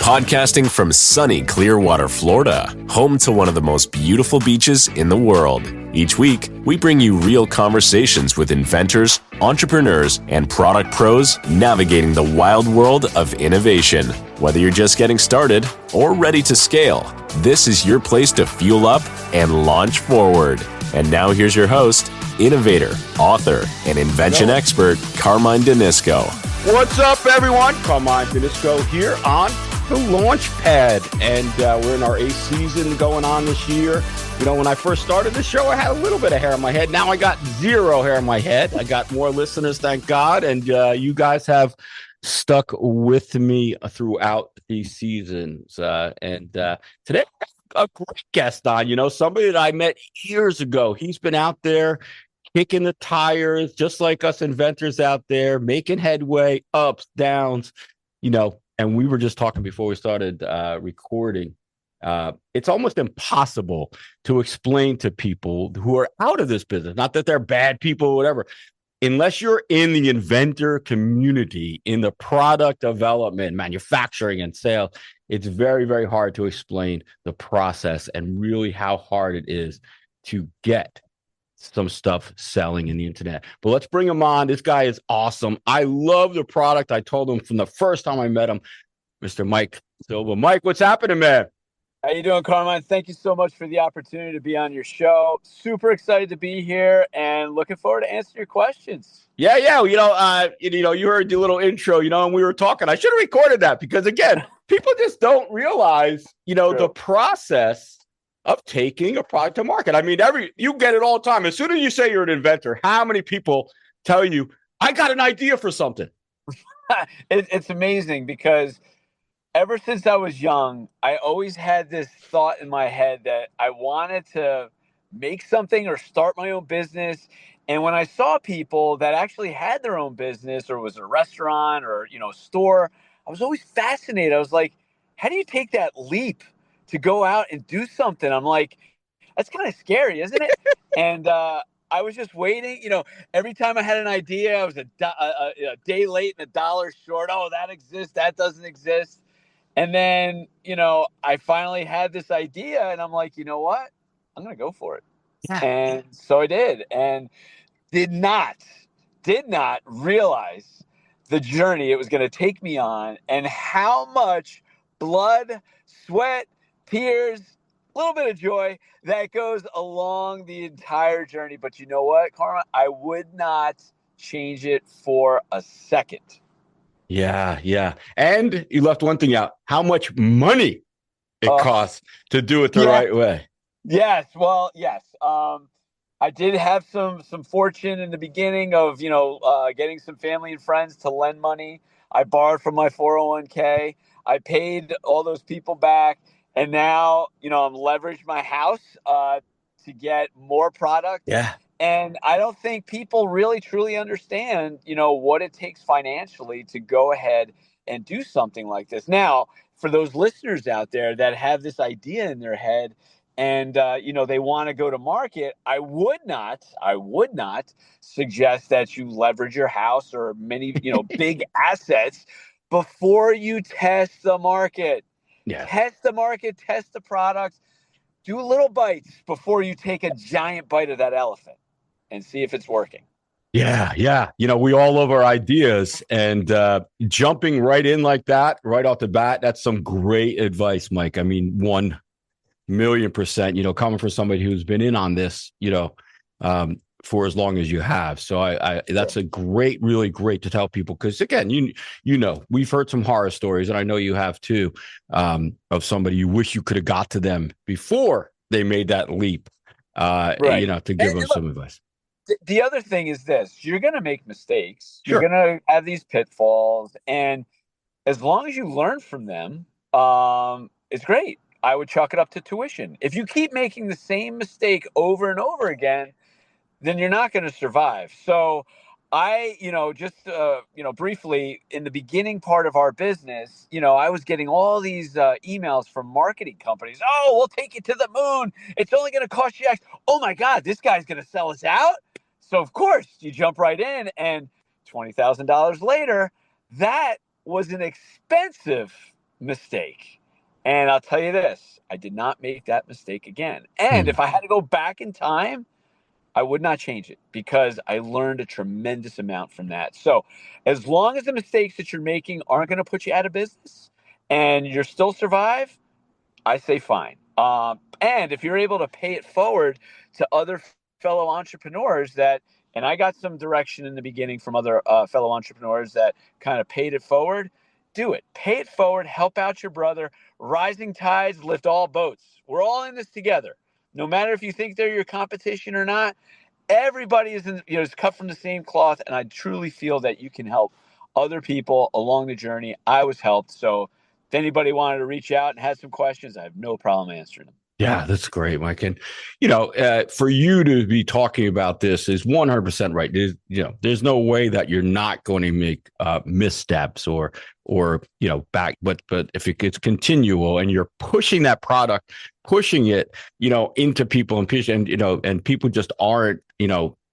Podcasting from sunny Clearwater, Florida, home to one of the most beautiful beaches in the world. Each week, we bring you real conversations with inventors, entrepreneurs, and product pros navigating the wild world of innovation. Whether you're just getting started or ready to scale, this is your place to fuel up and launch forward. And now here's your host, innovator, author, and invention expert, Carmine Danisco. What's up, everyone? Carmine Danisco here on the launch pad, and we're in our 8th season going on this year. You know, when I first started the show, I had a little bit of hair on my head. Now I got zero hair on my head. I got more listeners, thank God, and you guys have stuck with me throughout these seasons. And today, a great guest on, you know, somebody that I met years ago. He's been out there kicking the tires, just like us inventors out there, making headway, ups, downs, you know. And we were just talking before we started recording. It's almost impossible to explain to people who are out of this business, not that they're bad people or whatever, unless you're in the inventor community, in the product development, manufacturing, and sales. It's very, very hard to explain the process and really how hard it is to get some stuff selling in the internet. But let's bring him on. This guy is awesome. I love the product. I told him from the first time I met him, Mr. Mike Silva. Mike, what's happening, man? How you doing, Carmine? Thank you so much for the opportunity to be on your show. Super excited to be here and looking forward to answering your questions. Yeah. You heard the little intro, and we were talking. I should have recorded that because, again, people just don't realize, the process of taking a product to market. I mean, you get it all the time. As soon as you say you're an inventor, how many people tell you, I got an idea for something? It's amazing because ever since I was young, I always had this thought in my head that I wanted to make something or start my own business. And when I saw people that actually had their own business or was a restaurant or, store, I was always fascinated. I was like, how do you take that leap to go out and do something? I'm like, that's kind of scary, isn't it? And I was just waiting. Every time I had an idea, I was a day late and $1 short. Oh, that exists. That doesn't exist. And then, I finally had this idea and I'm like, you know what? I'm going to go for it. Yeah. And so I did, and did not realize the journey it was going to take me on and how much blood, sweat, tears, a little bit of joy that goes along the entire journey. But you know what, Karma? I would not change it for a second. Yeah. And you left one thing out, how much money it costs to do it the right way. Yes. Well, yes. I did have some fortune in the beginning of, getting some family and friends to lend money. I borrowed from my 401k. I paid all those people back. And now, I'm leveraged my house to get more product. Yeah. And I don't think people really truly understand, what it takes financially to go ahead and do something like this. Now, for those listeners out there that have this idea in their head and, they want to go to market, I would not suggest that you leverage your house or many, big assets before you test the market. Yeah. Test the market, test the products, do little bites before you take a giant bite of that elephant and see if it's working. Yeah. We all love our ideas, and jumping right in like that, right off the bat, that's some great advice, Mike. I mean, 1,000,000%, coming from somebody who's been in on this, for as long as you have. So I that's a really great to tell people, because again, we've heard some horror stories, and I know you have too, of somebody you wish you could have got to them before they made that leap, right. To give them some advice. The other thing is this: you're going to make mistakes. Sure. You're going to have these pitfalls, and as long as you learn from them, it's great. I would chalk it up to tuition. If you keep making the same mistake over and over again, then you're not going to survive. So I, briefly, in the beginning part of our business, I was getting all these emails from marketing companies. Oh, we'll take you to the moon. It's only going to cost you X. Oh my God, this guy's going to sell us out. So of course you jump right in, and $20,000 later, that was an expensive mistake. And I'll tell you this, I did not make that mistake again. And if I had to go back in time, I would not change it because I learned a tremendous amount from that. So as long as the mistakes that you're making aren't going to put you out of business and you're still survive, I say fine. And if you're able to pay it forward to other fellow entrepreneurs and I got some direction in the beginning from other fellow entrepreneurs that kind of paid it forward, do it. Pay it forward, help out your brother. Rising tides lift all boats. We're all in this together. No matter if you think they're your competition or not, everybody is cut from the same cloth. And I truly feel that you can help other people along the journey. I was helped. So if anybody wanted to reach out and had some questions, I have no problem answering them. Yeah, that's great, Mike. And, for you to be talking about this is 100% right. There's no way that you're not going to make missteps or back. But if it's continual and you're pushing that product, pushing it, into people and people just aren't,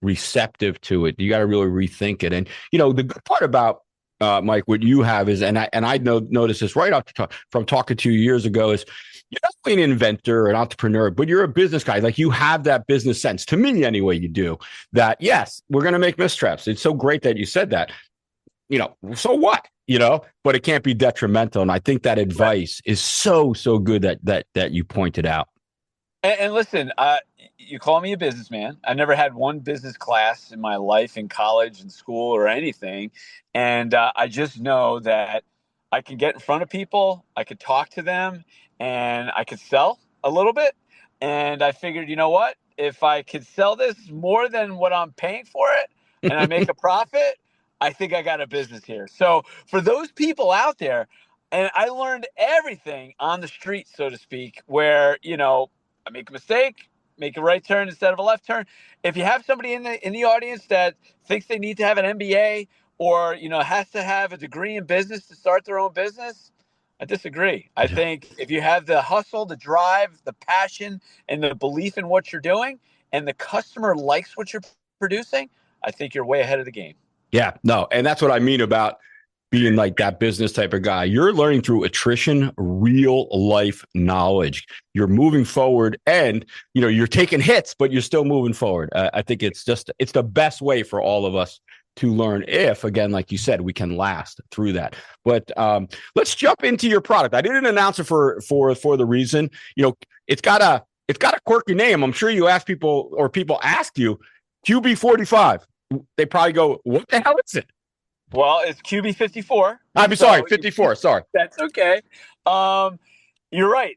receptive to it, you got to really rethink it. And, the good part about Mike, what you have is, and I noticed this right off from talking to you years ago, is you're not only an inventor, an entrepreneur, but you're a business guy. Like, you have that business sense. To me, anyway, you do. That, yes, we're going to make mistraps. It's so great that you said that. So what? But it can't be detrimental. And I think that advice is so good that you pointed out. And listen, you call me a businessman. I never had one business class in my life in college and school or anything. And I just know that I can get in front of people, I could talk to them, and I could sell a little bit. And I figured, you know what? If I could sell this more than what I'm paying for it and I make a profit, I think I got a business here. So for those people out there, and I learned everything on the street, so to speak, where, I make a mistake, make a right turn instead of a left turn. If you have somebody in the audience that thinks they need to have an MBA or, has to have a degree in business to start their own business, I disagree. I think if you have the hustle, the drive, the passion, and the belief in what you're doing, and the customer likes what you're producing, I think you're way ahead of the game. Yeah, no. And that's what I mean about being like that business type of guy. You're learning through attrition, real life knowledge. You're moving forward and, you're taking hits, but you're still moving forward. I think it's the best way for all of us to learn if, again, like you said, we can last through that. But let's jump into your product. I didn't announce it for the reason, it's got a quirky name. I'm sure you ask people, or people ask you, QB45. They probably go, what the hell is it? Well, it's QB54. I'm sorry, 54. Sorry. That's okay. You're right.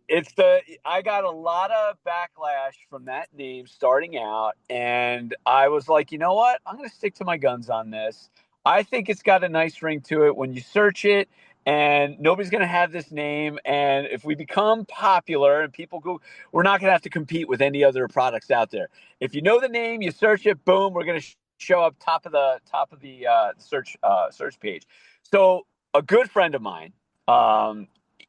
I got a lot of backlash from that name starting out, and I was like, you know what? I'm going to stick to my guns on this. I think it's got a nice ring to it when you search it, and nobody's going to have this name. And if we become popular and people go, we're not going to have to compete with any other products out there. If you know the name, you search it, boom, we're going to show up top of the search page. So a good friend of mine,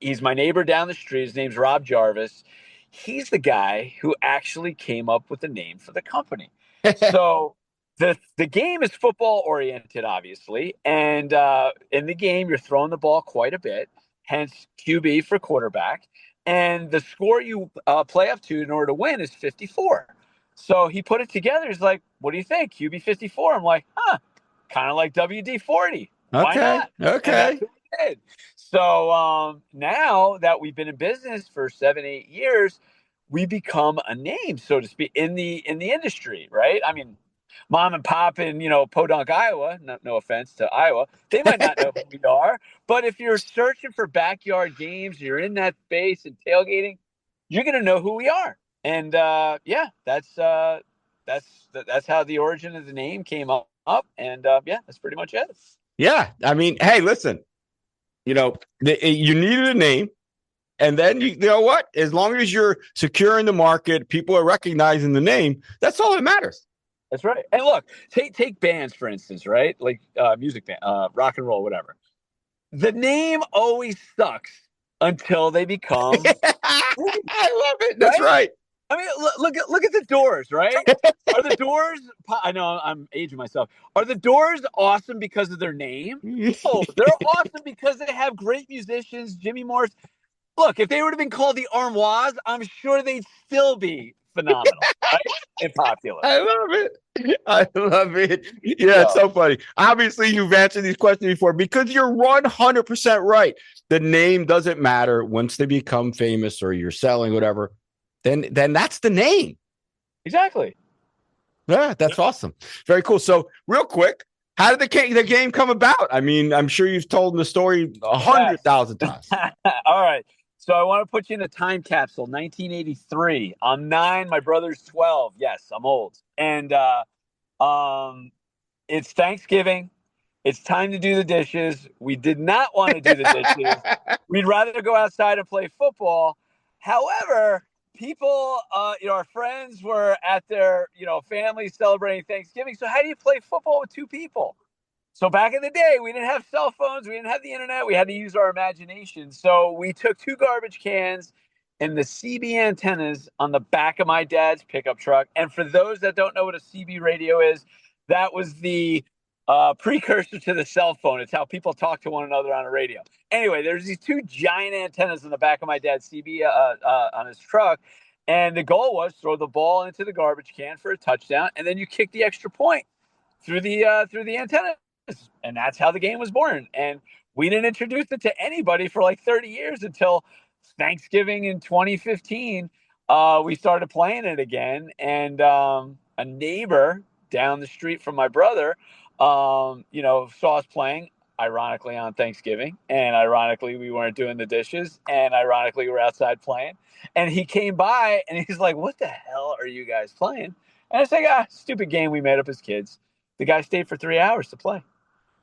he's my neighbor down the street. His name's Rob Jarvis. He's the guy who actually came up with the name for the company. So the game is football oriented, obviously. And in the game, you're throwing the ball quite a bit, hence QB for quarterback. And the score you play up to in order to win is 54. So he put it together. He's like, what do you think? QB54. I'm like, kind of like WD-40. Why not? Okay. So now that we've been in business for 7-8 years, we become a name, so to speak, in the industry, right? I mean, mom and pop in, Podunk, Iowa, no offense to Iowa, they might not know who we are. But if you're searching for backyard games, you're in that space and tailgating, you're going to know who we are. And that's how the origin of the name came up. And that's pretty much it. Yeah. I mean, hey, listen, you needed a name. And then you know what? As long as you're securing the market, people are recognizing the name. That's all that matters. That's right. And look, take bands, for instance, right? Like music band, rock and roll, whatever. The name always sucks until they become. I love it. That's right. I mean, look at the Doors, right? Are the Doors? I know I'm aging myself. Are the Doors awesome because of their name? No, they're awesome because they have great musicians. Jimmy Morris. Look, if they would have been called the Armoires, I'm sure they'd still be phenomenal, right? And popular. I love it. I love it. Yeah, it's So, so funny. Obviously, you've answered these questions before because you're 100% right. The name doesn't matter once they become famous or you're selling whatever. Then that's the name. exactly. Yeah, that's awesome. Very cool. So, real quick, how did the game come about? I mean, I'm sure you've told the story 100,000 times. All right. So I want to put you in a time capsule, 1983. I'm 9. My brother's 12. Yes, I'm old. And it's Thanksgiving. It's time to do the dishes. We did not want to do the dishes. We'd rather go outside and play football. However, people, our friends were at their, family celebrating Thanksgiving. So how do you play football with 2 people? So back in the day, we didn't have cell phones. We didn't have the internet. We had to use our imagination. So we took 2 garbage cans and the CB antennas on the back of my dad's pickup truck. And for those that don't know what a CB radio is, that was the precursor to the cell phone. It's how people talk to one another on a radio. Anyway, there's these 2 giant antennas on the back of my dad's CB on his truck. And the goal was throw the ball into the garbage can for a touchdown. And then you kick the extra point through the antenna. And that's how the game was born. And we didn't introduce it to anybody for like 30 years until Thanksgiving in 2015. We started playing it again. And a neighbor down the street from my brother, saw us playing, ironically, on Thanksgiving. And ironically, we weren't doing the dishes. And ironically, we were outside playing. And he came by and he's like, "What the hell are you guys playing?" And I said, "Stupid game we made up as kids." The guy stayed for 3 hours to play.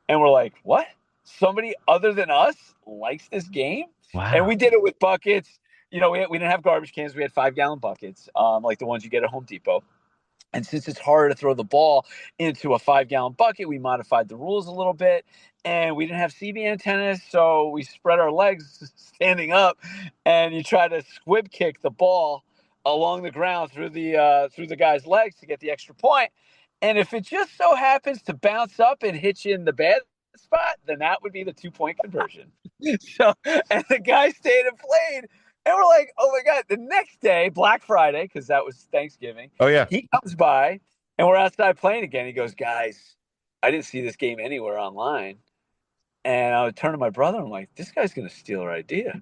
And we're like, "What? Somebody other than us likes this game?" Wow. And we did it with buckets. We didn't have garbage cans. We had 5-gallon buckets, like the ones you get at Home Depot. And since it's harder to throw the ball into a 5-gallon bucket, we modified the rules a little bit. And we didn't have CB antennas, so we spread our legs standing up, and you try to squib kick the ball along the ground through the guy's legs to get the extra point. And if it just so happens to bounce up and hit you in the bad spot, then that would be the 2-point conversion. So, and the guy stayed and played. And we're like, "Oh my God." The next day, Black Friday, because that was Thanksgiving. Oh, yeah. He comes by and we're outside playing again. He goes, "Guys, I didn't see this game anywhere online." And I would turn to my brother. I'm like, "This guy's going to steal our idea."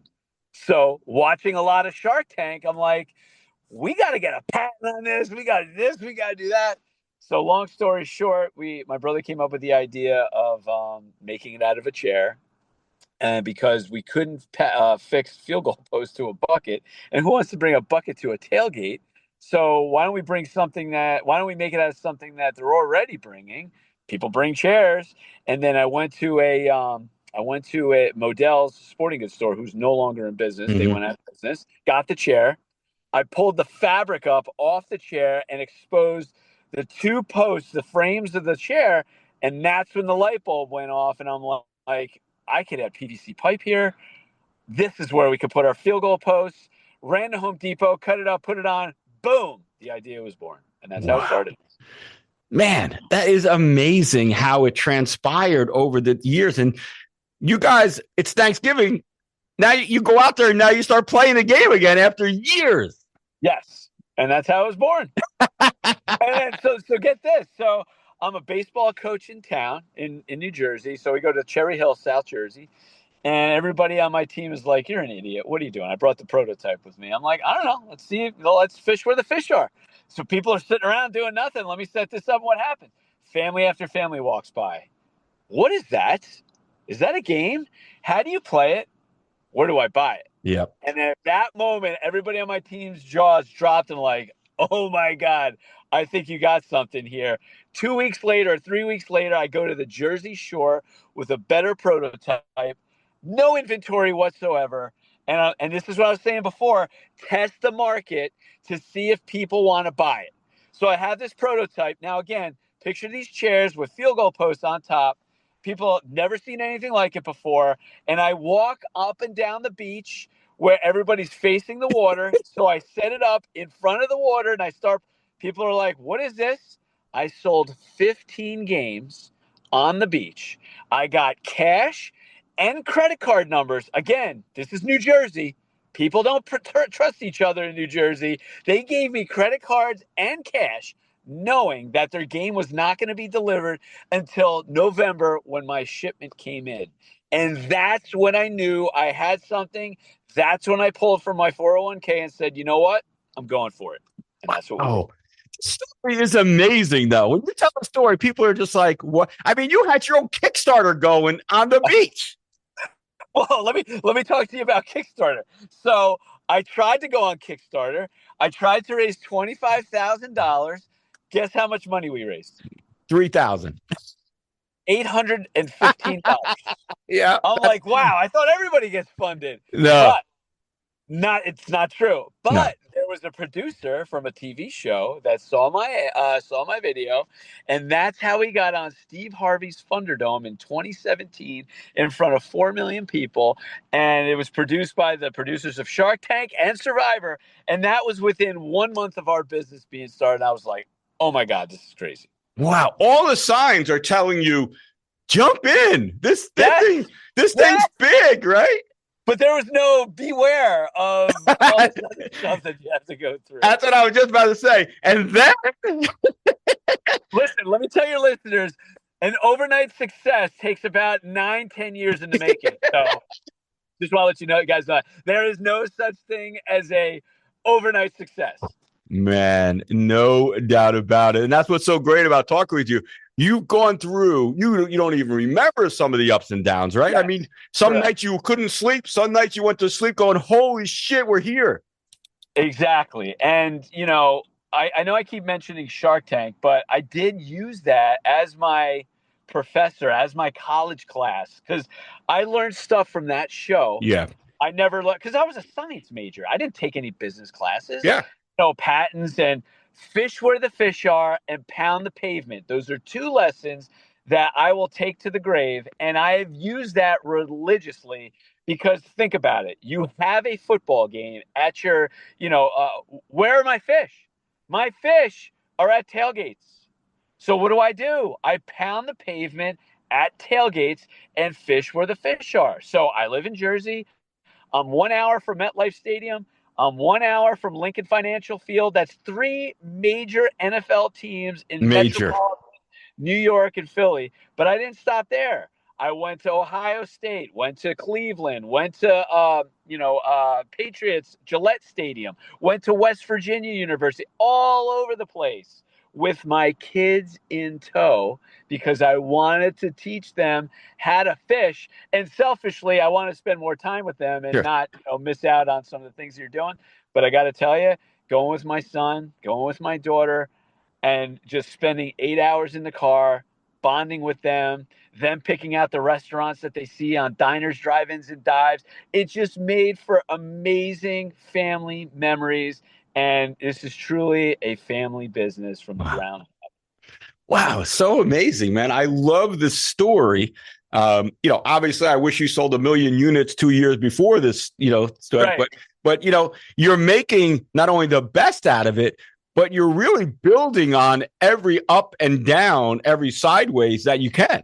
So watching a lot of Shark Tank, I'm like, "We got to get a patent on this. We got to do this. We got to do that." So long story short, my brother came up with the idea of making it out of a chair. And because we couldn't fix field goal post to a bucket, and who wants to bring a bucket to a tailgate? So why don't we make it out of something that they're already bringing? People bring chairs. And then I went to a Modell's sporting goods store, who's no longer in business. Mm-hmm. They went out of business. Got the chair. I pulled the fabric up off the chair and exposed the 2 posts, the frames of the chair, and that's when the light bulb went off. And I'm like, I could have PVC pipe here. This is where we could put our field goal posts. Ran to Home Depot, cut it up, put it on. Boom. The idea was born. And that's how it started. Man, that is amazing how it transpired over the years. And you guys, it's Thanksgiving. Now you go out there and now you start playing the game again after years. Yes. And that's how it was born. And then, so get this. So I'm a baseball coach in town in New Jersey. So we go to Cherry Hill, South Jersey. And everybody on my team is like, "You're an idiot. What are you doing?" I brought the prototype with me. I'm like, "I don't know. Let's see. Let's fish where the fish are." So people are sitting around doing nothing. Let me set this up. What happened? Family after family walks by. "What is that? Is that a game? How do you play it? Where do I buy it?" Yep. And at that moment, everybody on my team's jaws dropped and like, "Oh my God, I think you got something here." 2 weeks later, 3 weeks later, I go to the Jersey Shore with a better prototype, no inventory whatsoever. And this is what I was saying before, test the market to see if people want to buy it. So I have this prototype. Now, again, picture these chairs with field goal posts on top. People have never seen anything like it before. And I walk up and down the beach where everybody's facing the water. So I set it up in front of the water and people are like, what is this? I sold 15 games on the beach. I got cash and credit card numbers. Again, this is New Jersey. People don't trust each other in New Jersey. They gave me credit cards and cash, knowing that their game was not going to be delivered until November when my shipment came in. And that's when I knew I had something. That's when I pulled from my 401k and said, you know what? I'm going for it. And that's what we did. The story is amazing, though. When you tell the story, people are just like, what? I mean, you had your own Kickstarter going on the beach. Well, let me talk to you about Kickstarter. So I tried to go on Kickstarter. I tried to raise $25,000. Guess how much money we raised? $3,000. $815. Yeah. I'm like, wow, I thought everybody gets funded. No. But it's not true. But there was a producer from a TV show that saw my video, and that's how he got on Steve Harvey's Thunderdome in 2017 in front of 4 million people. And it was produced by the producers of Shark Tank and Survivor. And that was within 1 month of our business being started. I was like, oh my God, this is crazy. Wow. All the signs are telling you, jump in. This thing's big, right? But there was no beware of all the stuff that you have to go through. That's what I was just about to say. And then listen, let me tell your listeners, an overnight success takes about 9-10 years in the making. So just want to let you know, guys, there is no such thing as a overnight success. Man, no doubt about it. And that's what's so great about talking with you. You've gone through, you don't even remember some of the ups and downs, right? Yeah. I mean, some nights you couldn't sleep. Some nights you went to sleep going, holy shit, we're here. Exactly. And, you know, I know I keep mentioning Shark Tank, but I did use that as my professor, as my college class, because I learned stuff from that show. Yeah. I never learned, because I was a science major. I didn't take any business classes. Yeah. No patents and fish where the fish are and pound the pavement. Those are 2 lessons that I will take to the grave. And I've used that religiously because think about it. You have a football game at your, where are my fish? My fish are at tailgates. So what do? I pound the pavement at tailgates and fish where the fish are. So I live in Jersey. I'm 1 hour from MetLife Stadium. I'm 1 hour from Lincoln Financial Field. That's 3 major NFL teams in metropolitan New York and Philly. But I didn't stop there. I went to Ohio State, went to Cleveland, went to Patriots Gillette Stadium, went to West Virginia University, all over the place with my kids in tow because I wanted to teach them how to fish. And selfishly, I want to spend more time with them and not miss out on some of the things you're doing. But I got to tell you, going with my son, going with my daughter, and just spending 8 hours in the car, bonding with them picking out the restaurants that they see on diners, drive-ins, and dives. It just made for amazing family memories. And this is truly a family business from the ground up. Wow, so amazing, man. I love this story. Obviously I wish you sold 1 million units 2 years before this, stuff, right. but you're making not only the best out of it, but you're really building on every up and down, every sideways that you can.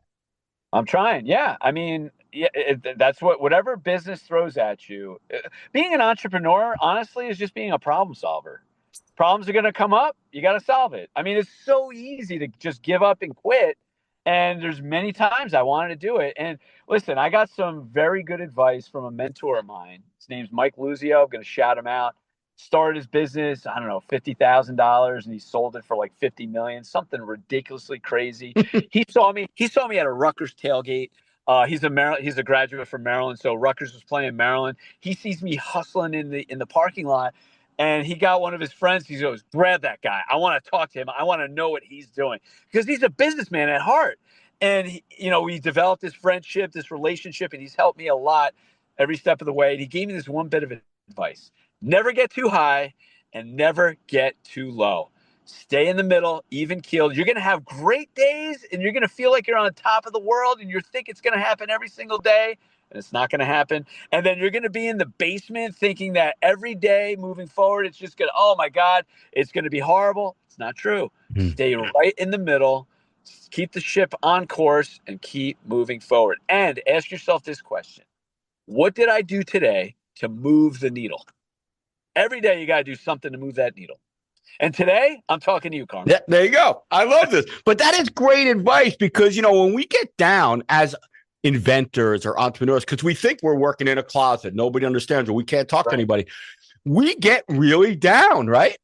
I'm trying. Yeah. I mean, that's whatever business throws at you. Being an entrepreneur, honestly, is just being a problem solver. Problems are going to come up. You got to solve it. I mean, it's so easy to just give up and quit. And there's many times I wanted to do it. And listen, I got some very good advice from a mentor of mine. His name's Mike Luzio. I'm going to shout him out. Started his business, I don't know, $50,000, and he sold it for like $50 million, something ridiculously crazy. He saw me at a Rutgers tailgate. He's a graduate from Maryland, so Rutgers was playing Maryland. He sees me hustling in the parking lot, and he got one of his friends. He goes, "Grab that guy. I want to talk to him. I want to know what he's doing," because he's a businessman at heart. And we developed this friendship, this relationship, and he's helped me a lot every step of the way. And he gave me this one bit of advice. Never get too high and never get too low. Stay in the middle, even keeled. You're going to have great days and you're going to feel like you're on top of the world and you think it's going to happen every single day, and it's not going to happen. And then you're going to be in the basement thinking that every day moving forward, it's just going to, oh my God, it's going to be horrible. It's not true. Stay right in the middle, keep the ship on course, and keep moving forward. And ask yourself this question: what did I do today to move the needle? Every day you got to do something to move that needle. And today, I'm talking to you, Carmen. Yeah, there you go. I love this. But that is great advice because, when we get down as inventors or entrepreneurs, because we think we're working in a closet, nobody understands or we can't talk to anybody, we get really down, right?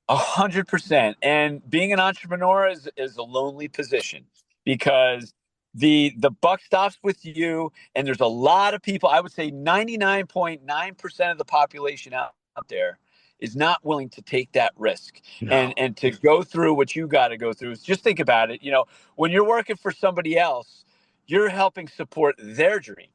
100%. And being an entrepreneur is a lonely position because the buck stops with you, and there's a lot of people. I would say 99.9% of the population out there is not willing to take that risk and to go through what you got to go through. Just think about it. When you're working for somebody else, you're helping support their dream,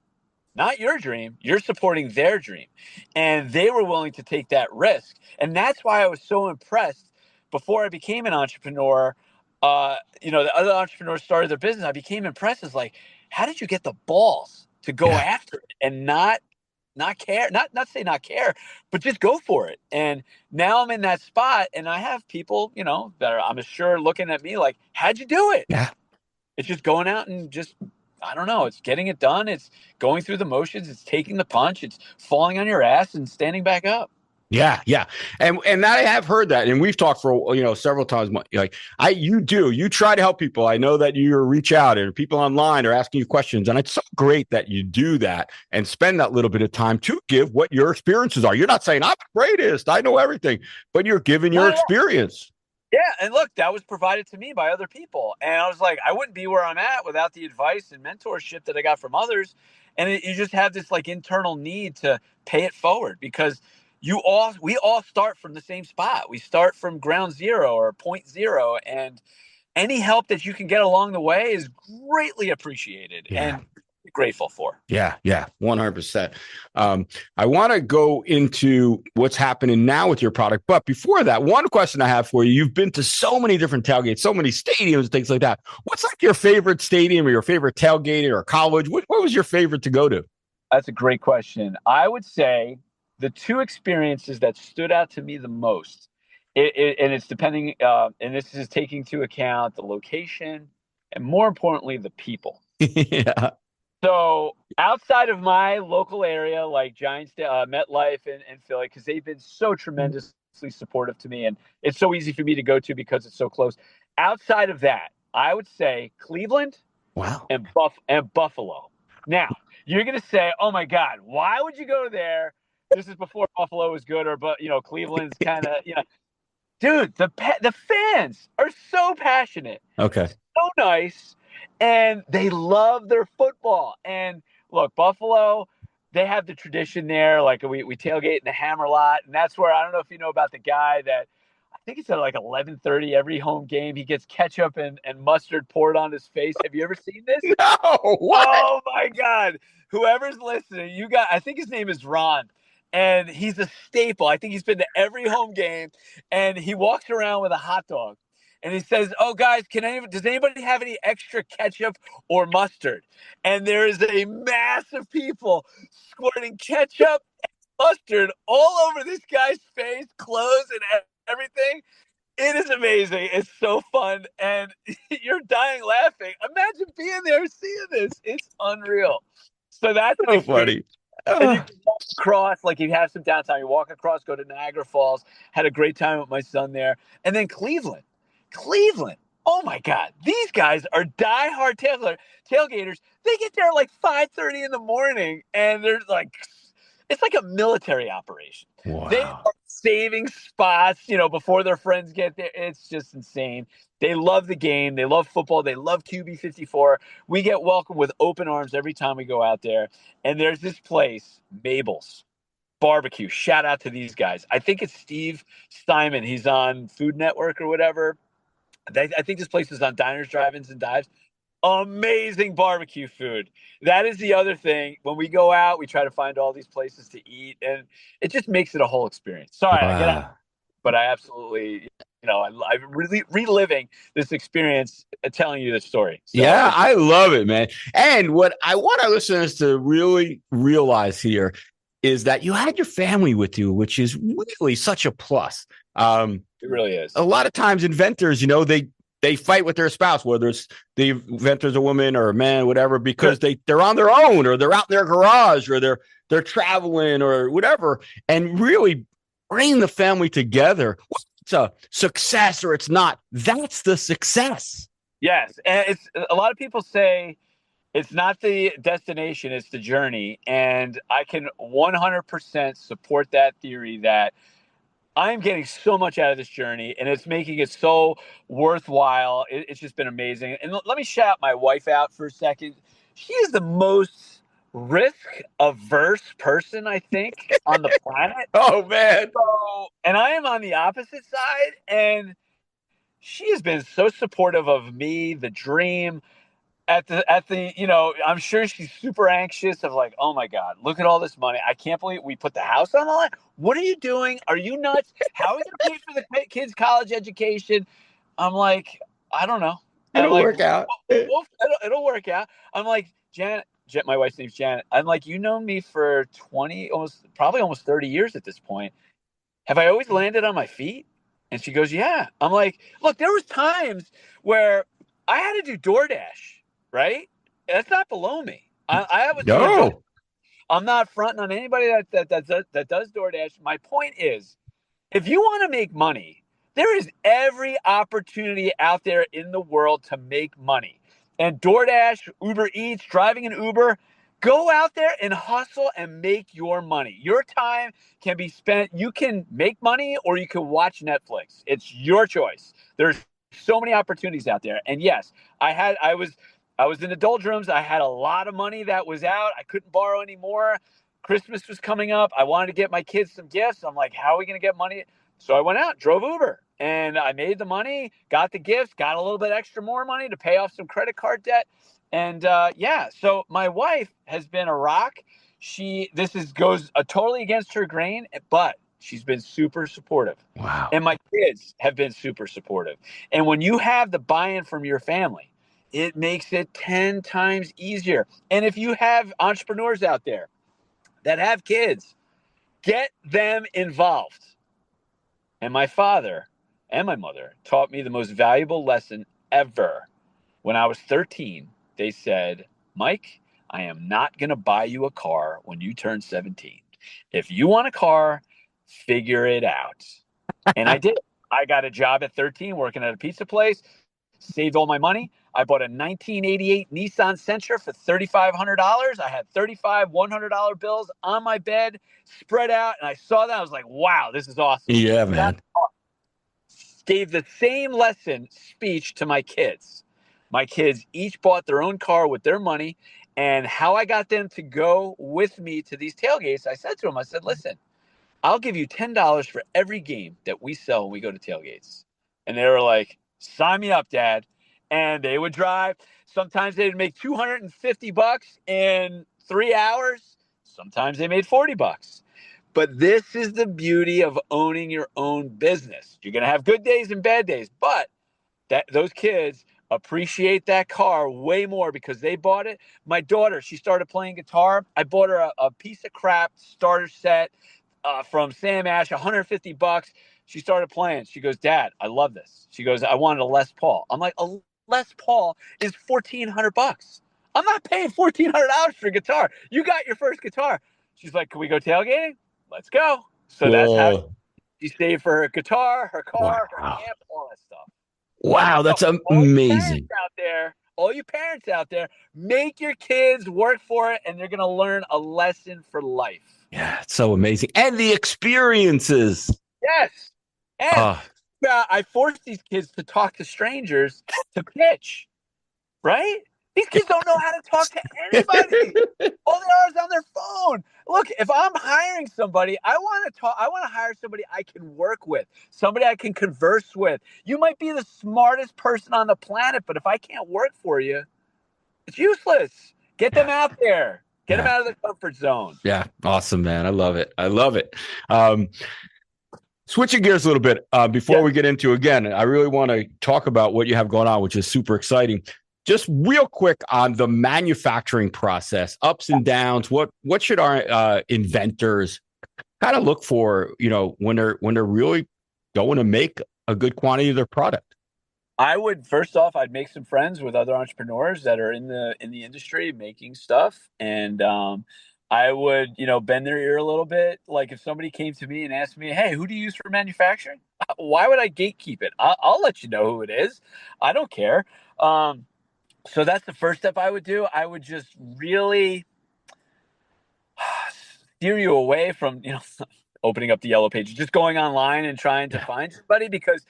not your dream. You're supporting their dream. And they were willing to take that risk. And that's why I was so impressed before I became an entrepreneur. The other entrepreneurs started their business. I became impressed as like, how did you get the balls to go after it and not care, not say not care, but just go for it. And now I'm in that spot and I have people, that are, I'm sure, looking at me like, how'd you do it? Yeah. It's just going out and just, I don't know. It's getting it done. It's going through the motions. It's taking the punch. It's falling on your ass and standing back up. Yeah, yeah. And I have heard that. And we've talked for, several times. Like you try to help people. I know that you reach out and people online are asking you questions. And it's so great that you do that and spend that little bit of time to give what your experiences are. You're not saying I'm the greatest, I know everything, but you're giving your experience. Yeah. And look, that was provided to me by other people. And I was like, I wouldn't be where I'm at without the advice and mentorship that I got from others. And you just have this like internal need to pay it forward because we all start from the same spot. We start from ground zero or point zero, and any help that you can get along the way is greatly appreciated and grateful for. Yeah, 100%. I want to go into what's happening now with your product. But before that, one question I have for you: you've been to so many different tailgates, so many stadiums, things like that. What's like your favorite stadium or your favorite tailgate or college? What was your favorite to go to? That's a great question. I would say the two experiences that stood out to me the most, and it's depending, and this is taking into account the location and more importantly, the people. Yeah. So outside of my local area, like Giants, MetLife and Philly, because they've been so tremendously supportive to me, and it's so easy for me to go to because it's so close. Outside of that, I would say Cleveland, and Buffalo. Now, you're going to say, oh my God, why would you go there? This is before Buffalo was good, but Cleveland's kind of, dude, the fans are so passionate. Okay. So nice. And they love their football. And look, Buffalo, they have the tradition there. Like we tailgate in the Hammer Lot. And that's where, I don't know if you know about the guy that, I think it's at like 11:30 every home game. He gets ketchup and mustard poured on his face. Have you ever seen this? No. What? Oh my God. Whoever's listening, I think his name is Ron. And he's a staple. I think he's been to every home game. And he walks around with a hot dog. And he says, oh, guys, does anybody have any extra ketchup or mustard? And there is a mass of people squirting ketchup and mustard all over this guy's face, clothes, and everything. It is amazing. It's so fun. And you're dying laughing. Imagine being there seeing this. It's unreal. So that's so funny. And you walk across, like you have some downtime. You walk across, go to Niagara Falls. Had a great time with my son there. And then Cleveland. Oh my God. These guys are diehard tailgaters. They get there at like 5:30 in the morning and they're like, it's like a military operation. Wow. They are saving spots, before their friends get there. It's just insane. They love the game. They love football. They love QB54. We get welcomed with open arms every time we go out there. And there's this place, Mabel's Barbecue. Shout out to these guys. I think it's Steve Steinman. He's on Food Network or whatever. I think this place is on Diners, Drive-Ins, and Dives. Amazing barbecue food. That is the other thing. When we go out, we try to find all these places to eat, and it just makes it a whole experience. Sorry, I get out, but I absolutely. I'm really reliving this experience, telling you this story. So Yeah, I love it, man. And what I want our listeners to really realize here is that you had your family with you, which is really such a plus. it really is. A lot of times inventors, they fight with their spouse, whether it's the inventor's a woman or a man, whatever, because they're on their own, or they're out in their garage, or they're traveling or whatever. And really bringing the family together, it's a success or it's not. That's the success. Yes, and it's a lot of people say it's not the destination, it's the journey, and I can 100% support that theory that I'm getting so much out of this journey, and it's making it so worthwhile. It's just been amazing. And let me shout my wife out for a second. She is the most risk-averse person, I think, on the planet. Oh, man. And I am on the opposite side, and she has been so supportive of me, the dream. At the I'm sure she's super anxious of like, oh my God, look at all this money. I can't believe we put the house on the line. What are you doing? Are you nuts? How are we going to pay for the kids' college education? I'm like, I don't know. It'll work out. It'll work out. I'm like, Janet, my wife's name's Janet. I'm like, you know me for 20, probably almost 30 years at this point. Have I always landed on my feet? And she goes, yeah. I'm like, look, there was times where I had to do DoorDash. Right? That's not below me. I have a No. I'm not fronting on anybody that does DoorDash. My point is, if you want to make money, there is every opportunity out there in the world to make money. And DoorDash, Uber Eats, driving an Uber, go out there and hustle and make your money. Your time can be spent. You can make money or you can watch Netflix. It's your choice. There's so many opportunities out there. And yes, I was in the doldrums. I had a lot of money that was out. I couldn't borrow anymore. Christmas was coming up. I wanted to get my kids some gifts. I'm like, how are we going to get money? So I went out, drove Uber, and I made the money, got the gifts, got a little bit extra more money to pay off some credit card debt. And so my wife has been a rock. Goes totally against her grain, but she's been super supportive. Wow. And my kids have been super supportive. And when you have the buy-in from your family, it makes it 10 times easier. And if you have entrepreneurs out there that have kids, get them involved. And my father and my mother taught me the most valuable lesson ever. When I was 13, they said, Mike, I am not going to buy you a car when you turn 17. If you want a car, figure it out. And I did. I got a job at 13 working at a pizza place, saved all my money. I bought a 1988 Nissan Sentra for $3,500. I had 35 $100 bills on my bed, spread out, and I saw that. I was like, wow, this is awesome. Yeah, man. Gave the same lesson speech to my kids. My kids each bought their own car with their money, and how I got them to go with me to these tailgates, I said to them, I said, listen, I'll give you $10 for every game that we sell when we go to tailgates. And they were like, sign me up, Dad. And they would drive. Sometimes they'd make $250 in 3 hours. Sometimes they made $40. But this is the beauty of owning your own business. You're going to have good days and bad days, but those kids appreciate that car way more because they bought it. My daughter, she started playing guitar. I bought her a piece of crap starter set from Sam Ash, $150. She started playing. She goes, Dad, I love this. She goes, I wanted a Les Paul. I'm like, a Les Paul is $1,400. I'm not paying $1,400 for a guitar. You got your first guitar. She's like, can we go tailgating? Let's go. So that's how she saved for her guitar, her car, her amp, all that stuff. Wow, that's amazing. All you parents out there, make your kids work for it, and they're going to learn a lesson for life. Yeah, it's so amazing. And the experiences. Yes. And I forced these kids to talk to strangers to pitch, right? These kids don't know how to talk to anybody. All they are is on their phone. Look, if I'm hiring somebody, I want to hire somebody I can work with, somebody I can converse with. You might be the smartest person on the planet, but if I can't work for you, it's useless. Get them out there. Get them out of the comfort zone. Yeah. Awesome, man. I love it. Switching gears a little bit before Yeah. we get into, again, I really want to talk about what you have going on, which is super exciting. Just real quick on the manufacturing process, ups and downs. What should our inventors kind of look for, when they're really going to make a good quantity of their product? I would first off, I'd make some friends with other entrepreneurs that are in the industry making stuff, and I would bend their ear a little bit. Like if somebody came to me and asked me, "Hey, who do you use for manufacturing?" Why would I gatekeep it? I'll let you know who it is. I don't care. So that's the first step I would do. I would just really steer you away from opening up the yellow pages, just going online and trying to find somebody because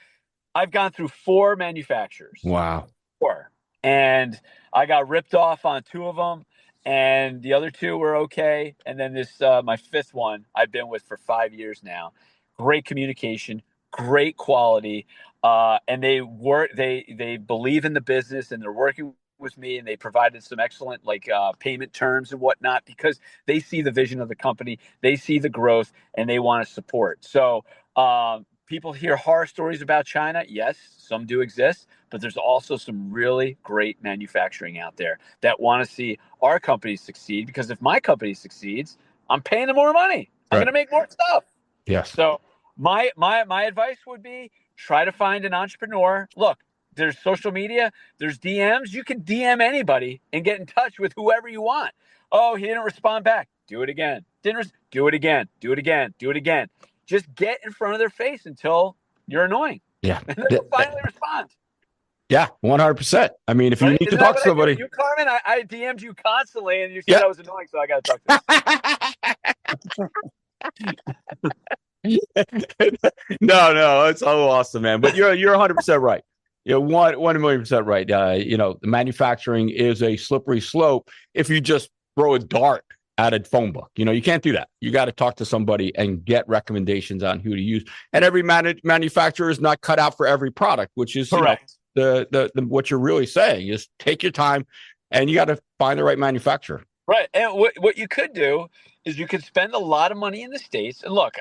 I've gone through 4 manufacturers. Wow. 4. And I got ripped off on 2 of them, and the other 2 were okay. And then this my 5th one I've been with for 5 years now. Great communication, great quality, and they believe in the business, and they're working with me, and they provided some excellent payment terms and whatnot because they see the vision of the company, they see the growth, and they want to support. So people hear horror stories about China. Yes, some do exist, but there's also some really great manufacturing out there that want to see our company succeed, because if my company succeeds, I'm paying them more money. I'm Right. going to make more stuff. Yes. So my advice would be try to find an entrepreneur. Look, there's social media, there's DMs. You can DM anybody and get in touch with whoever you want. Oh, he didn't respond back. Do it again. Do it again. Do it again. Do it again. Just get in front of their face until you're annoying. Yeah. And then they'll finally respond. Yeah, 100%. I mean, if you Right? need to Isn't that talk to what I somebody. did? You, Carmen, I DM'd you constantly, and you said Yeah. I was annoying, so I got to talk to you. No, it's so awesome, man. But you're 100% right. You're 1,000,000% right. The manufacturing is a slippery slope if you just throw a dart at a phone book. You can't do that. You got to talk to somebody and get recommendations on who to use. And every manufacturer is not cut out for every product, which is Correct. The what you're really saying is take your time, and you got to find the right manufacturer. Right. And what you could do is you could spend a lot of money in the States. And look,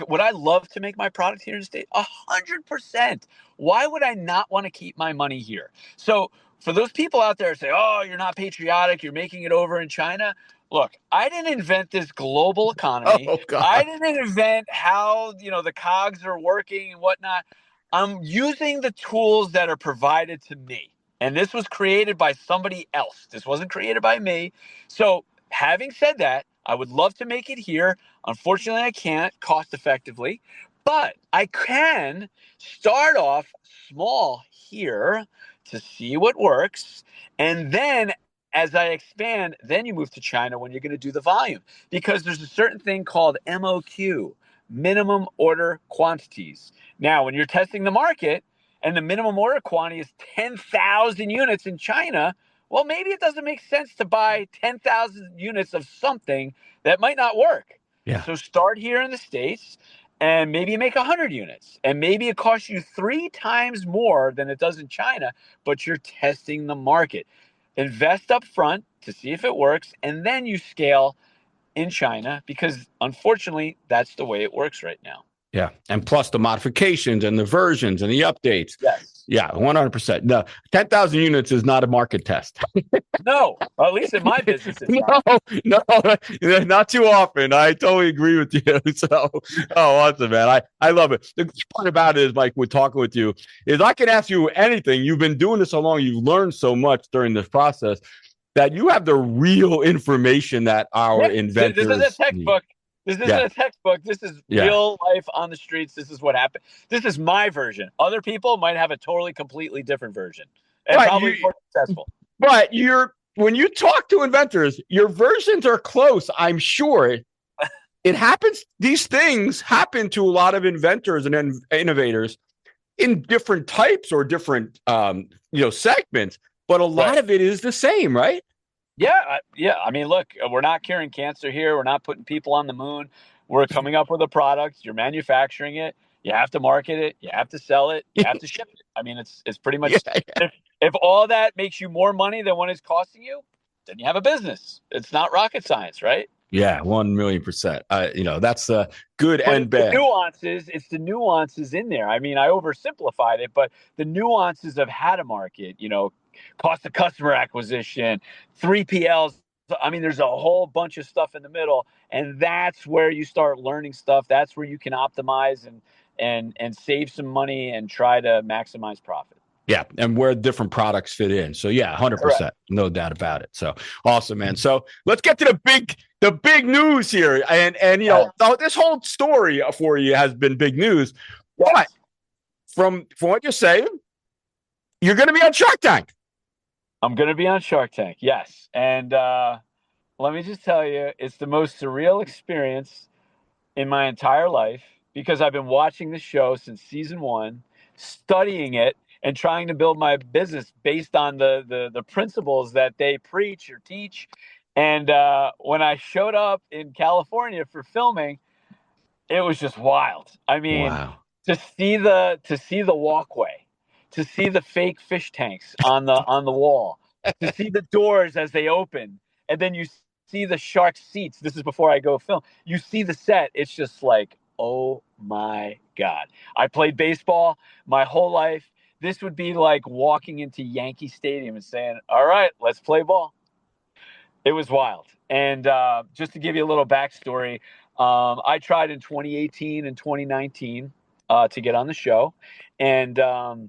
would I love to make my product here in the States? 100%. Why would I not want to keep my money here? So for those people out there who say, oh, you're not patriotic, you're making it over in China. Look, I didn't invent this global economy. Oh God. I didn't invent how, the cogs are working and whatnot. I'm using the tools that are provided to me. And this was created by somebody else. This wasn't created by me. So, having said that, I would love to make it here. Unfortunately, I can't cost effectively, but I can start off small here to see what works. And then as I expand, then you move to China when you're going to do the volume, because there's a certain thing called MOQ, minimum order quantities. Now, when you're testing the market, and the minimum order quantity is 10,000 units in China, well, maybe it doesn't make sense to buy 10,000 units of something that might not work. Yeah. So start here in the States, and maybe you make 100 units, and maybe it costs you 3 times more than it does in China, but you're testing the market. Invest up front to see if it works, and then you scale in China, because unfortunately, that's the way it works right now. Yeah. And plus the modifications and the versions and the updates. Yes. Yeah, 100%. No, 10,000 units is not a market test. No, at least in my business, it's no, not too often. I totally agree with you. So, awesome, man. I love it. The part about it is, Mike, we're talking with you, is I can ask you anything. You've been doing this so long. You've learned so much during this process that you have the real information that our inventors This is a textbook. need. This isn't a textbook. This is real life on the streets. This is what happened. This is my version. Other people might have a totally, completely different version, and probably more successful. But when you talk to inventors, your versions are close. I'm sure it happens. These things happen to a lot of inventors and innovators in different types or different, segments. But a lot of it is the same, right? Yeah. I mean, look, we're not curing cancer here. We're not putting people on the moon. We're coming up with a product. You're manufacturing it. You have to market it. You have to sell it. You have to ship it. I mean, it's pretty much. Yeah. If all that makes you more money than what it's costing you, then you have a business. It's not rocket science, right? Yeah, 1,000,000%. That's good But and bad. it's the nuances in there. I mean, I oversimplified it, but the nuances of how to market, cost of customer acquisition, 3PLs. I mean, there's a whole bunch of stuff in the middle, and that's where you start learning stuff. That's where you can optimize and save some money and try to maximize profit. Yeah, and where different products fit in. So yeah, 100%, no doubt about it. So awesome, man. So let's get to the big news here, and this whole story for you has been big news. Yes. But from what you're saying, you're going to be on Shark Tank. I'm going to be on Shark Tank, yes. And let me just tell you, it's the most surreal experience in my entire life because I've been watching the show since season 1, studying it, and trying to build my business based on the principles that they preach or teach. And when I showed up in California for filming, it was just wild. I mean, Wow. to see the walkway, to see the fake fish tanks on the wall, to see the doors as they open, and then you see the shark seats. This is before I go film. You see the set. It's just like, oh my God. I played baseball my whole life. This would be like walking into Yankee Stadium and saying, all right, let's play ball. It was wild. And just to give you a little backstory, I tried in 2018 and 2019 to get on the show. And I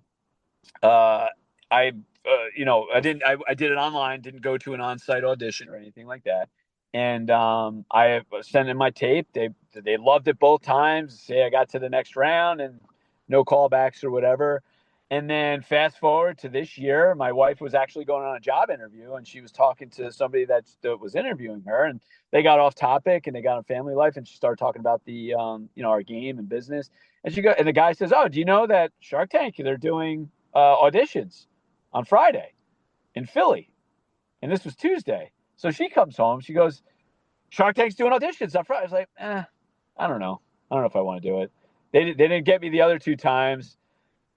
did it online, didn't go to an on-site audition or anything like that. And I sent in my tape. They loved it both times. Say I got to the next round and no callbacks or whatever. And then fast forward to this year, my wife was actually going on a job interview, and she was talking to somebody that was interviewing her, and they got off topic and they got on family life, and she started talking about the our game and business. And the guy says, "Oh, do you know that Shark Tank, they're doing auditions on Friday in Philly?" And this was Tuesday. So she comes home. She goes, "Shark Tank's doing auditions on Friday." I was like, I don't know. I don't know if I want to do it. They didn't get me the other 2 times.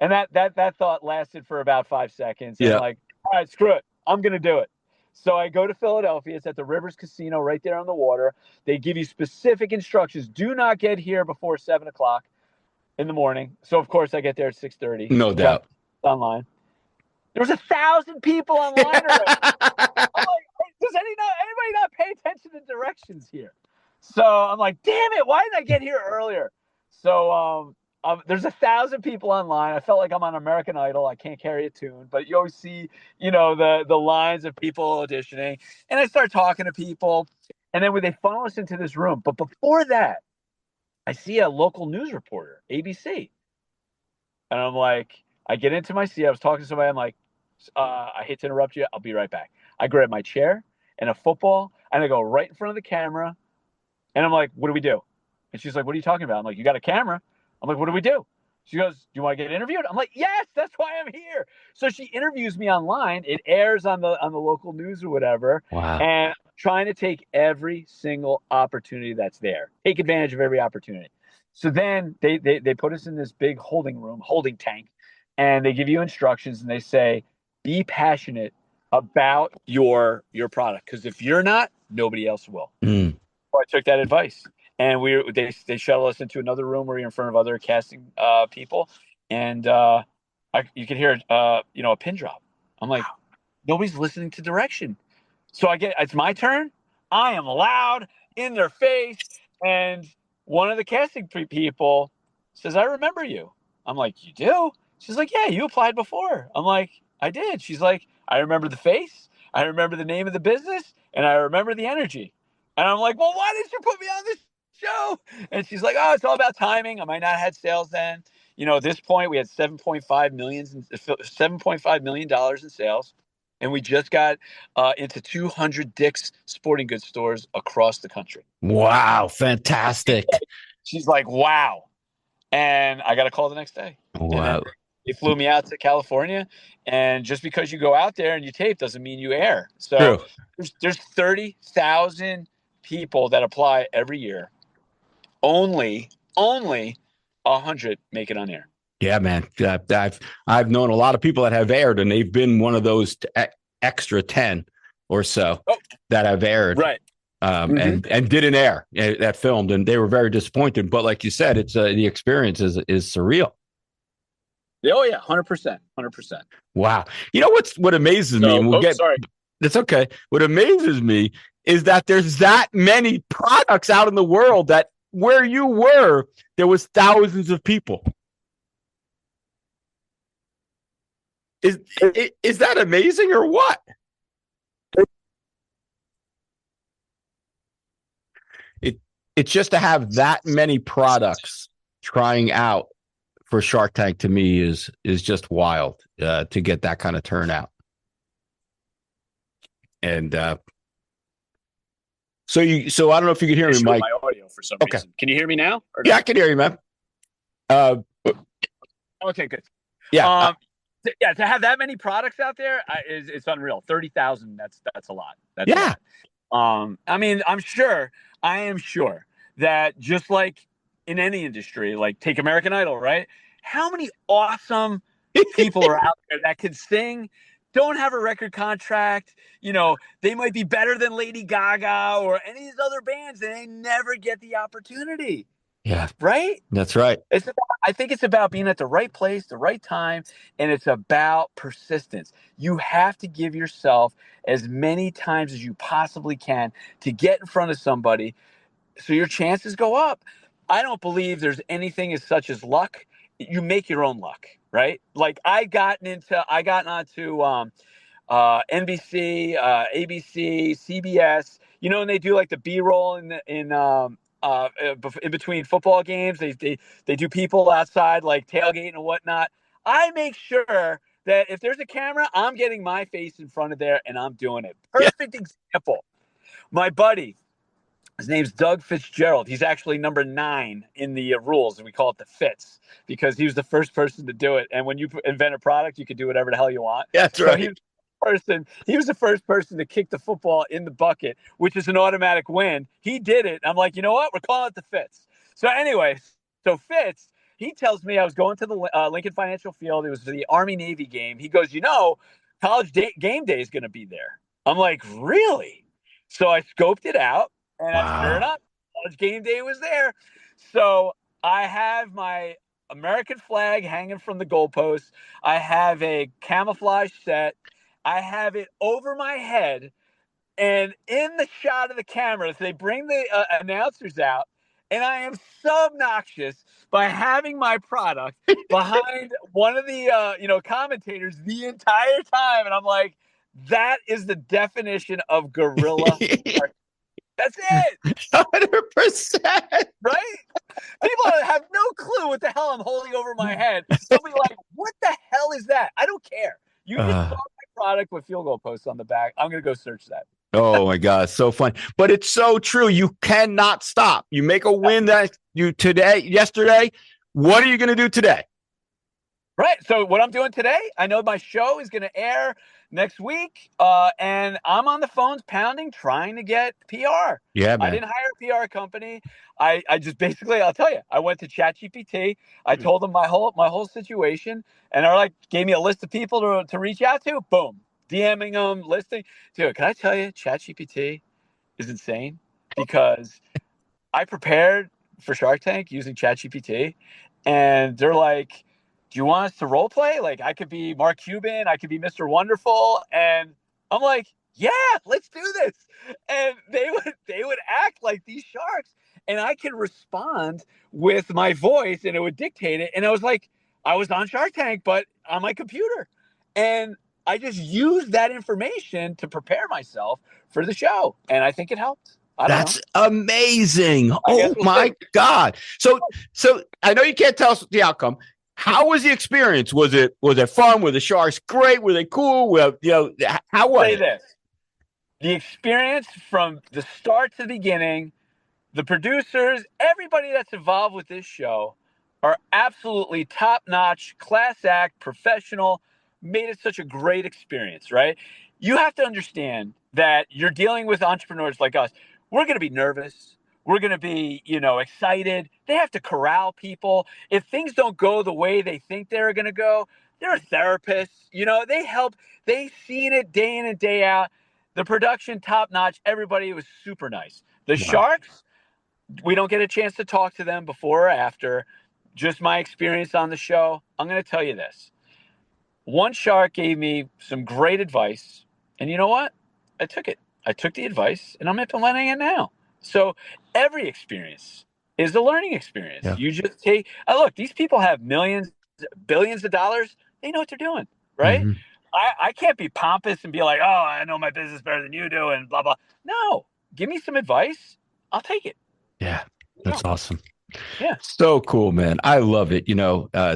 And that thought lasted for about 5 seconds. And I'm like, all right, screw it. I'm going to do it. So I go to Philadelphia. It's at the Rivers Casino right there on the water. They give you specific instructions. Do not get here before 7 o'clock in the morning. So, of course, I get there at 6:30. No doubt. Online. There was 1,000 people online already. I'm like, does anybody not pay attention to directions here? So I'm like, damn it, why didn't I get here earlier? So there's 1,000 people online. I felt like I'm on American Idol. I can't carry a tune, but you always see, the lines of people auditioning. And I start talking to people, and then when they funnel us into this room. But before that, I see a local news reporter, ABC. And I'm like, I get into my seat. I was talking to somebody. I'm like, I hate to interrupt you. I'll be right back. I grab my chair and a football, and I go right in front of the camera. And I'm like, what do we do? And she's like, what are you talking about? I'm like, you got a camera? I'm like, what do we do? She goes, do you want to get interviewed? I'm like, yes, that's why I'm here. So she interviews me online. It airs on the local news or whatever. Wow. And I'm trying to take every single opportunity that's there. Take advantage of every opportunity. So then they put us in this big holding tank, and they give you instructions, and they say, be passionate about your product, because if you're not, nobody else will. So I took that advice, and they shuttle us into another room where you're in front of other casting people, and you can hear a pin drop. I'm like, nobody's listening to direction. So it's my turn. I am loud in their face, and one of the casting people says, I remember you. I'm like, you do? She's like, yeah, you applied before. I'm like, I did. She's like, I remember the face, I remember the name of the business, and I remember the energy. And I'm like, well, why didn't you put me on this show? And she's like, oh, it's all about timing. I might not have had sales then. At this point, we had $7.5 million in sales. And we just got into 200 Dick's Sporting Goods stores across the country. Wow, fantastic. She's like, wow. And I got a call the next day. Wow. They flew me out to California. And just because you go out there and you tape doesn't mean you air. So there's 30,000 people that apply every year. Only 100 make it on air. Yeah, man. I've known a lot of people that have aired, and they've been one of those extra 10 or so that have aired. Right. Hmm. and didn't air that filmed, and they were very disappointed. But like you said, it's the experience is surreal. Oh yeah, 100%, 100%. Wow. You know what amazes me, So, and we'll oh, get sorry. it's okay. What amazes me is that there's that many products out in the world that where you were, there was thousands of people. Is is that amazing or what? It it's just to have that many products trying out for Shark Tank to me is just wild to get that kind of turnout. And so I don't know if you can hear me, Issue with Mike. my audio for some Okay, reason. Can you hear me now? Or yeah, no? I can hear you, man. Uh, Okay, good. yeah, Um, yeah, to have that many products out there is it's unreal. 30,000. That's a lot. That's a yeah. lot. I mean, I am sure that just like in any industry, like take American Idol, right? How many awesome people are out there that could sing, don't have a record contract, they might be better than Lady Gaga or any of these other bands, and they never get the opportunity, Yeah, right? that's right. I think it's about being at the right place, the right time, and it's about persistence. You have to give yourself as many times as you possibly can to get in front of somebody so your chances go up. I don't believe there's anything as such as luck. You make your own luck, right? Like I gotten onto NBC, ABC, CBS. And they do like the B-roll in between football games. They do people outside like tailgating and whatnot. I make sure that if there's a camera, I'm getting my face in front of there and I'm doing it. Yeah. Perfect example. My buddy, his name's Doug Fitzgerald. He's actually number 9 in the rules, and we call it the Fitz because he was the first person to do it. And when you invent a product, you can do whatever the hell you want. That's So right. he was the first person to kick the football in the bucket, which is an automatic win. He did it. I'm like, you know what? We're calling it the Fitz. So anyway, so Fitz, he tells me I was going to the Lincoln Financial Field. It was the Army-Navy game. He goes, game day is going to be there. I'm like, really? So I scoped it out. And sure Wow. enough, college game day was there. So I have my American flag hanging from the goalpost. I have a camouflage set. I have it over my head. And in the shot of the cameras, they bring the announcers out. And I am so obnoxious by having my product behind one of the commentators the entire time. And I'm like, that is the definition of guerrilla marketing. That's it. 100%. Right? People have no clue what the hell I'm holding over my head. They'll be like, what the hell is that? I don't care. You just saw my product with field goal posts on the back. I'm going to go search that. Oh my God, so fun. But it's so true. You cannot stop. You make a win yesterday. What are you going to do today? Right. So what I'm doing today, I know my show is going to air next week, and I'm on the phones pounding, trying to get PR. Yeah, I man. didn't hire a PR company. I just basically, I'll tell you, I went to ChatGPT. I told them my whole situation, and they're like, gave me a list of people to reach out to. Boom, DMing them, listing. Dude, can I tell you, ChatGPT is insane because I prepared for Shark Tank using ChatGPT, and they're like, "Do you want us to role play? Like, I could be Mark Cuban, I could be Mr. Wonderful," and I'm like, "Yeah, let's do this." And they would act like these sharks, and I could respond with my voice, and it would dictate it. And I was like, I was on Shark Tank, but on my computer, and I just used that information to prepare myself for the show, and I think it helped. I don't know. That's amazing. I guess Oh we'll my see. God. So I know you can't tell us the outcome. How was the experience? Was it fun? Were the sharks great? Were they cool? Well, how was Say it? this. The experience from the start to the beginning, the producers, everybody that's involved with this show are absolutely top notch, class act, professional, made it such a great experience, right? You have to understand that you're dealing with entrepreneurs like us. We're going to be nervous. We're going to be, excited. They have to corral people. If things don't go the way they think they're going to go, they're therapists. They help. They've seen it day in and day out. The production, top notch. Everybody was super nice. The Wow. Sharks, we don't get a chance to talk to them before or after. Just my experience on the show. I'm going to tell you this. One shark gave me some great advice, and you know what? I took it. I took the advice, and I'm implementing it now. So every experience is a learning experience. Yeah. You just take – look, these people have millions, billions of dollars. They know what they're doing, right? Mm-hmm. I can't be pompous and be like, oh, I know my business better than you do and blah, blah. No. Give me some advice. I'll take it. Yeah, that's awesome. Yeah. So cool, man. I love it.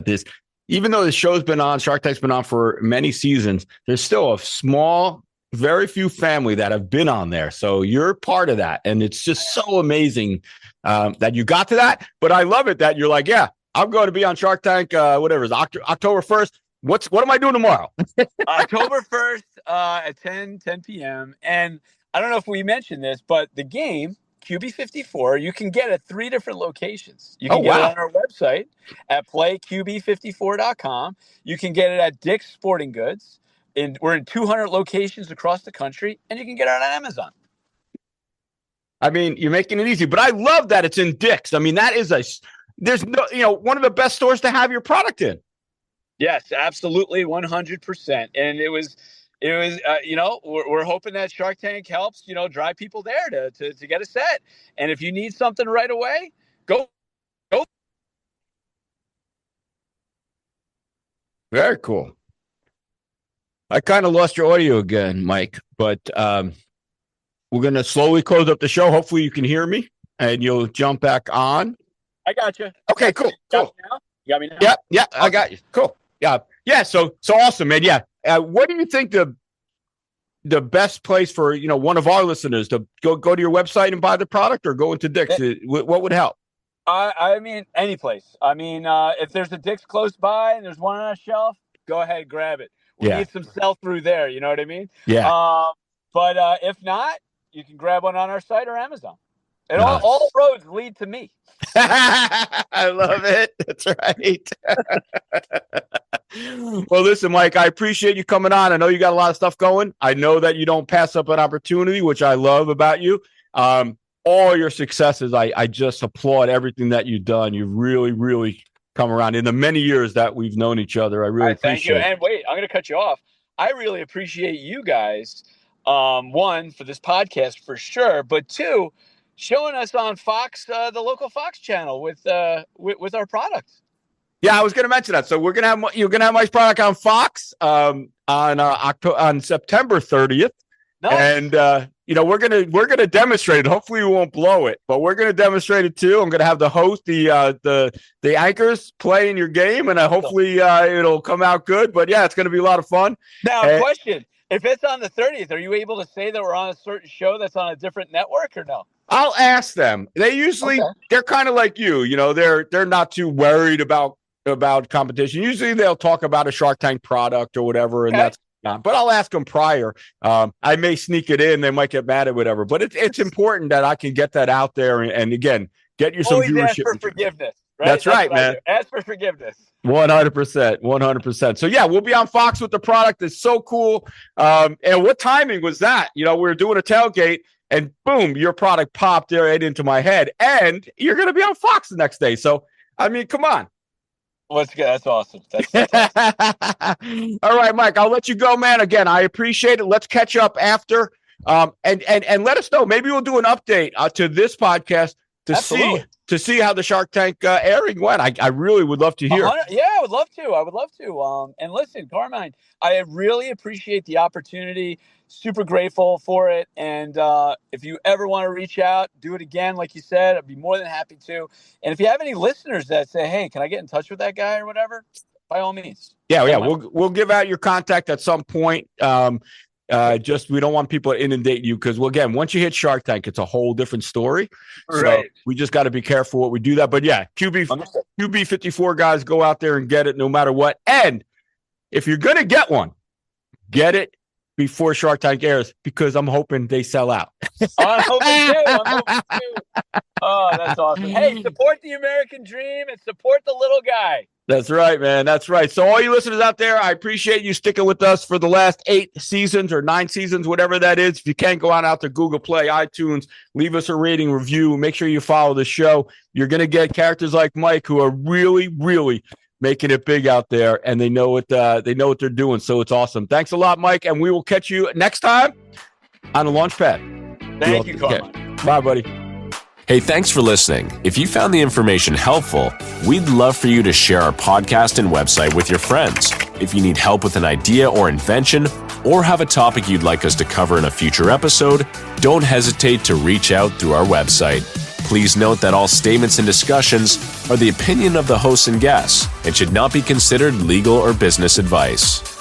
This, even though the show's been on, Shark Tank's been on for many seasons, there's still a small, very few family that have been on there. So you're part of that. And it's just so amazing that you got to that. But I love it that you're like, yeah, I'm going to be on Shark Tank, whatever it is, October 1st. What am I doing tomorrow? October 1st at 10 p.m. And I don't know if we mentioned this, but the game, QB54, you can get at 3 different locations. You can get it on our website at playqb54.com. You can get it at Dick's Sporting Goods. We're in 200 locations across the country, and you can get it on Amazon. I mean, you're making it easy, but I love that it's in Dick's. I mean, there's no, one of the best stores to have your product in. Yes, absolutely, 100%. And it was, we're hoping that Shark Tank helps, drive people there to get a set. And if you need something right away, go. Very cool. I kind of lost your audio again, Mike, but we're going to slowly close up the show. Hopefully you can hear me and you'll jump back on. I got you. Okay, cool. You got me now? Yeah, I got you. Cool. Yeah. So awesome, man. Yeah. What do you think the best place for one of our listeners to go to your website and buy the product, or go into Dick's? What would help? I mean, any place. I mean, if there's a Dick's close by and there's one on a shelf, go ahead, grab it. We need some sell through there. You know what I mean? Yeah. But if not, you can grab one on our site or Amazon. And all roads lead to me. I love it. That's right. Well, listen, Mike, I appreciate you coming on. I know you got a lot of stuff going. I know that you don't pass up an opportunity, which I love about you. All your successes, I just applaud everything that you've done. You've really, really come around in the many years that we've known each other. I really appreciate it. Thank you. And wait, I'm going to cut you off. I really appreciate you guys. One, for this podcast for sure, but two, showing us on Fox, the local Fox channel with our product. Yeah, I was going to mention that. So you're going to have Mike's product on Fox on September 30th, and we're gonna demonstrate it. Hopefully, we won't blow it, but we're gonna demonstrate it too. I'm gonna have the host, the anchors play in your game, and hopefully it'll come out good. But yeah, it's gonna be a lot of fun. Now, question: if it's on the 30th, are you able to say that we're on a certain show that's on a different network, or no? I'll ask them. They usually they're kind of like you. They're not too worried about competition. Usually they'll talk about a Shark Tank product or whatever, and that's not. But I'll ask them prior. I may sneak it in. They might get mad at whatever. But it's important that I can get that out there and again, get you some always viewership. Ask for forgiveness. Right? That's right, man. Ask for forgiveness. 100%. So yeah, we'll be on Fox with the product. It's so cool. And what timing was that? We were doing a tailgate, and boom, your product popped right into my head, and you're going to be on Fox the next day. So I mean, come on. That's awesome. That's awesome. All right, Mike, I'll let you go, man. Again, I appreciate it. Let's catch up after, and let us know. Maybe we'll do an update to this podcast to see how the Shark Tank airing went. I really would love to hear. Yeah, I would love to. And listen, Carmine, I really appreciate the opportunity. Super grateful for it. And if you ever want to reach out, do it again. Like you said, I'd be more than happy to. And if you have any listeners that say, hey, can I get in touch with that guy or whatever? By all means. Yeah. We'll give out your contact at some point. Just we don't want people to inundate you because, again, once you hit Shark Tank, it's a whole different story. Right. So we just got to be careful what we do that. But yeah, QB54 guys, go out there and get it no matter what. And if you're going to get one, get it before Shark Tank airs because I'm hoping they sell out. I'm hoping too. Oh, that's awesome. Hey, support the American dream and support the little guy. That's right, man. That's right. So all you listeners out there, I appreciate you sticking with us for the last 8 seasons or 9 seasons, whatever that is. If you can, go out to Google Play, iTunes, leave us a rating, review. Make sure you follow the show. You're going to get characters like Mike who are really, really making it big out there, and they know what they're doing. So it's awesome. Thanks a lot, Mike, and we will catch you next time on the Launchpad. Thank you, Carmine. Bye, buddy. Hey, thanks for listening. If you found the information helpful, we'd love for you to share our podcast and website with your friends. If you need help with an idea or invention, or have a topic you'd like us to cover in a future episode, don't hesitate to reach out through our website. Please note that all statements and discussions are the opinion of the hosts and guests and should not be considered legal or business advice.